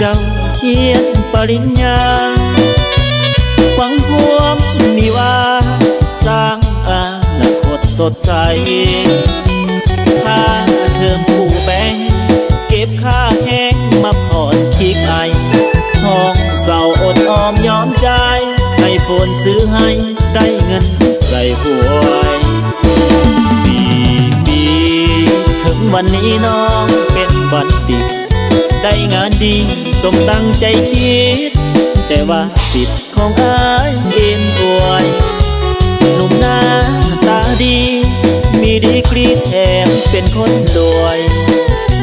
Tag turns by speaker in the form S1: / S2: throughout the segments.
S1: จ้าเฮียนปริญญาหวังพวมมีว่าสร้างอนาคตสดใสค่าเทอมผู้แบงเก็บค่าแห้งมาผ่อนคิกไอห้องเศร้าอดออมยอมใจให้ฝนซื้อให้ได้เงินใส่หวย4 ปีถึงวันนี้น้องเป็นบัณฑิตได้งานดีสมตั้งใจคิดแต่ว่าสิทธิ์ของอายเอ็นอวยหนุ่มหน้าตาดีมีดีกรีแถมเป็นคนรวย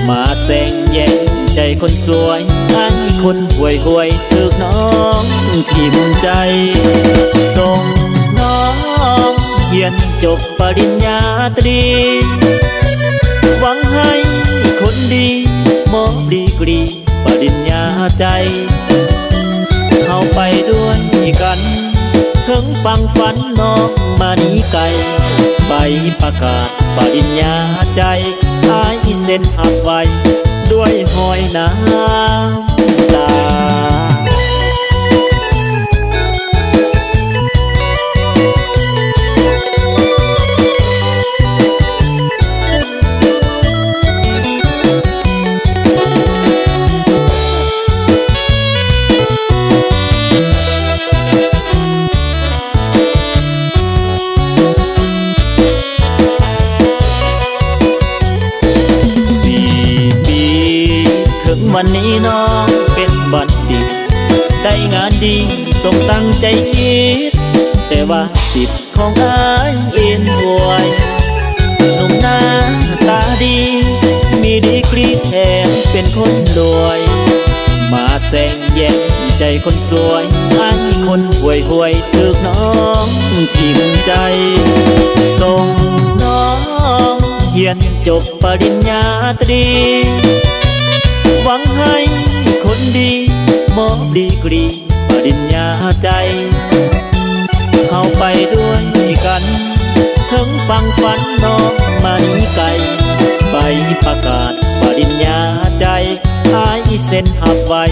S1: มาแซงแย่งใจคนสวยอันคนห่วยห่วยถึกน้องทิ่มใจส่งน้องเรียนจบปริญญาตรีหวังให้คนดีมอบดีกรีปริญญาใจเข้าไปด้วยกันถึงฟังฝันน้องมานีไกลไปประกาศปริญญาใจอายเส้นหักไว้ด้วยหอยน้ำตาวันนี้น้องเป็นบัณฑิตได้งานดีสมตั้งใจคิดแต่ว่าสิทธิ์ของอายเอ็นอวยหนุ่มหน้าตาดีมีดีกรีแถมเป็นคนรวยมาแซงแย่งใจคนสวยอันคนห่วยห่วยถึกน้องทิ่มใจส่งน้องเรียนจบปริญญาตรีหวังให้คนดีมอบดีกรีปริญญาใจเข้าไปด้วยกันถึงฟังฝันน้องมานีไกลไปประกาศปริญญาใจอายเส้นหักไว้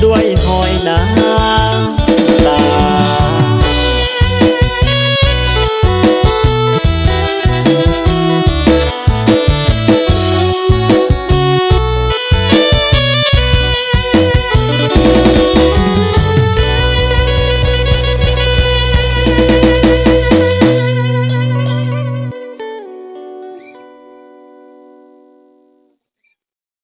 S1: ด้วยหอยน้ำ